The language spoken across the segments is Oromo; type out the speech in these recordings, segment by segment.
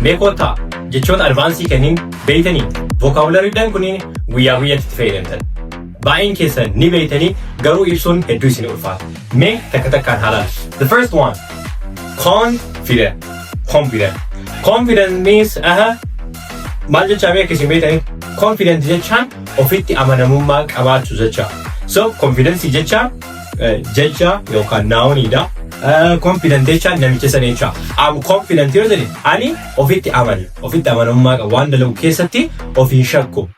Meekota jechoota advaansii kanneen beeytanii vocabularyidhaan kunniin guyyaa guyyaatti fayyadamtan. Baay'een keessan ni beeytanii garuu ibsuun hedduu isin ulfaata. Mee takka takkaan haalaan. The first one, confident. Confident means maal jechaa mee akkasiin beeytanii? Confident jechaan ofitti amanamummaa qabaachuu jecha. So confidence jecha yookaan nounidha. Confident jechaan namicha sana jecha. I'm confident yoo jedhe ani ofitti amanamummaa qaba waan dalagu keessatti ofiin shakku.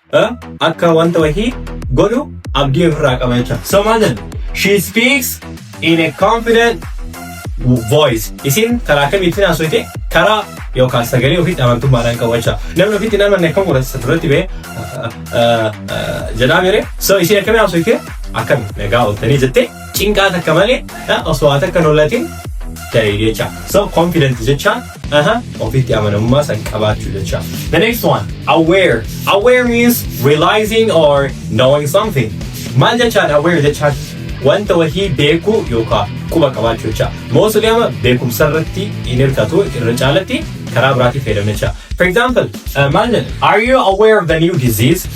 Akka wanta wahii godhu abdii ofirraa qaba jecha. So maal jedhu? She speaks in a confident voice. Isin karaa kamiitiin haasofte? Karaa yookaan sagalee ofitti amantummaadhaan qabu jecha. Namni ofitti amanne akkam godhata duratti bee jedhaa beere. So isin akkamii haasofte? Akkami nagaa ooltanii jettee cinqaa takka malee osoo haa takka nollatiin ta'ee jecha. So confident jecha ofitti amanamummaa san qabaachuu jecha. The next one, aware. Aware means realizing or knowing something. Maal jechaan aware jechaan? Wanta wahii beekuu yookaan quba qabaachuu jecha. Mostly ama beekumsa irratti hin hirkatu irra caalatti karaa biraatti fayyadamna jecha. For example, maal jedha? Are you aware of the new disease?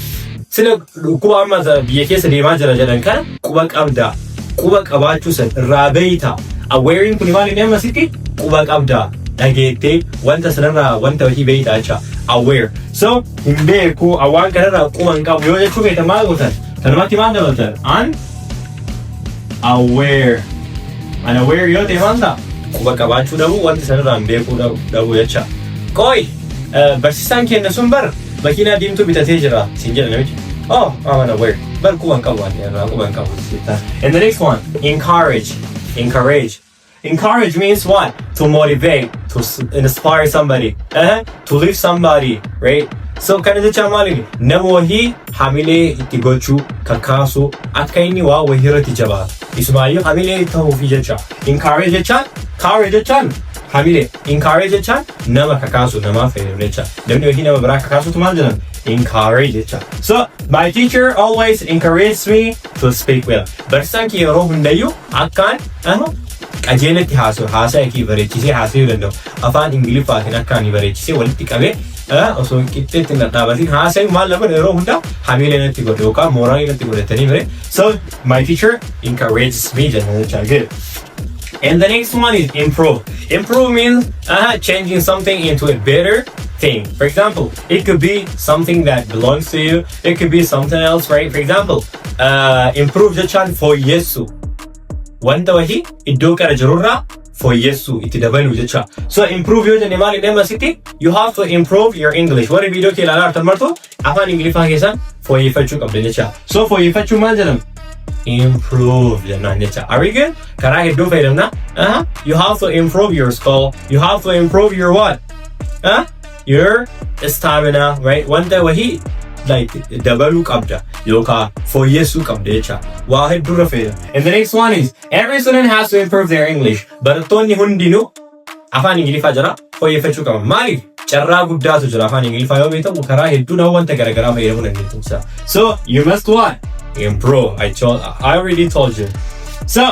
Sila quba amma biyya keessa deemaa jira jedhan kana quba qabda. Quba qabaachuu san irraa beeyta. Awarein kun maal inni amma sitti quba qabda. Dhageettee wanta sanarraa wanta wahii beeyta jecha. Aware. So hin beeku awwaan kanarraa quba hin qabu yoo jechuu beektan maal gootan? Kanumatti maal dabaltan? Aware. Unaware yoo ta'e maal ta'a? Quba qabaachuu dhabu wanti sanarraa hin beekuu dhabu jecha. Qooyi barsiisaan keenya sun bar makiinaa diimtuu bitatee jira siin jedha namichi. Oh, I'm unaware. Bar quba hin qabu waan irraa quba hin qabu. And the next one, encourage. Encourage means what? To motivate, to inspire somebody, to lift somebody, right? So kana jecha maalini nama wahii hamilee itti gochuu kakaasu akka inni waa wahii irratti jabaatu. Isumaayyuu hamilee ta'uufi jecha. Encourage jechaan hamilee. Encourage jechaan nama kakaasu namaaf fayyadu jecha. Namni wahii nama biraa kakaasutu maal jedhama? Encourage jecha. So my teacher always encourages me to speak well. Barsiisaan kiyya yeroo hundayyuu akkaan qajeelatti haasaa kii bareechisee haasa'uu danda'u. Afaan Ingiliffaatiin akkaan bareechisee walitti qabee osoo qixxeetti dhadhaabatiin haasa'u maal lafa yeroo hunda hamilee natti godhe yookaan mooraalii natti godhatanii bire. So my teacher encourages me jecha. Good. And the next one is improve. Improve means changing something into a better thing. For example, it could be something that belongs to you. It could be something else, right? For example, improve jechaan fooyyessu. Wanta wahii iddoo qara jirurraa fooyyessu itti dabaluu jecha. So improve yoo jenne maal inni asitti? You have to improve your English. Warri viidiyoo kee ilaalaa jirtan martu afaan Ingiliffaa keessan fooyyeffachuu qabda jecha. So fooyyeffachuu maal jedhama? Improve jennaan jecha. Are we good? Karaa hedduu fayyadamna. You have to improve your skill. You have to improve your what? Your stamina, right? Wanta wahii like dabaluu qabda yookaan fooyyessuu qabda jecha. Waa hedduu rafeedha. And the next one is every student has to improve their English. Barattoonni hundinuu afaan Ingiliffaa jira fooyyeffachuu qaban. Maaliif? Carraa guddaatu jira afaan Ingiliffaa yoo beekamu karaa hedduudhaan wanta garagaraa fayyadamuu dandeettu. So you must what? Improve. I already told you. So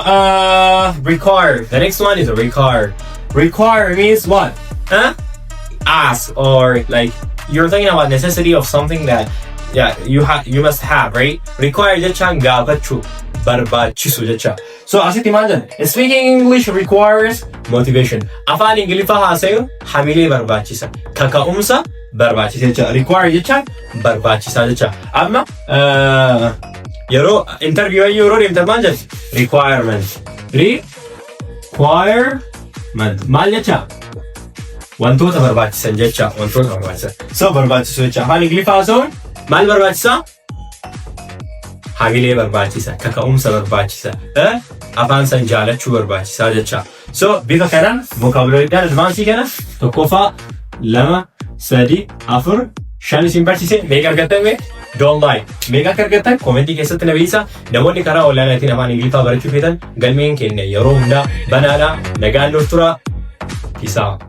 require. The next one is a require. Require means what? Ask or like you're thinking about necessity of something that you must have, right? Require jechaan gaafachuu barbaachisu jecha. So asitti maal jedhan? Speaking English requires motivation. Afaan Ingiliffaa haasa'uun hamilee barbaachisa. Kaka'umsa barbaachisa jecha. Require jechaan barbaachisaa jecha. Amma yeroo interview yeroo deemtan maal jedhan? Requirement. Maal jecha? Wantoota barbaachisan jecha. Wantoota barbaachisan. So barbaachisu jecha. Afaan Ingiliffaa haasa'uun maal barbaachisa? Hamilee barbaachisa. Kaka'umsa barbaachisa. Afaan san jaalachuu barbaachisaa jecha. So bifa kanaan vocabularyidhaan advaansii kana 1ffaa 2 3 4 5 isin barsiise. Meeqa argattan mee? Don't lie. Meeqa argattan koomentii keessatti na beeksisa. Namoonni karaa onlaayinaatiin afaan Ingiliffaa barachuu feetan galmeen keenya yeroo hundaa banaadha. Nagaan nuuf tura. Peace out.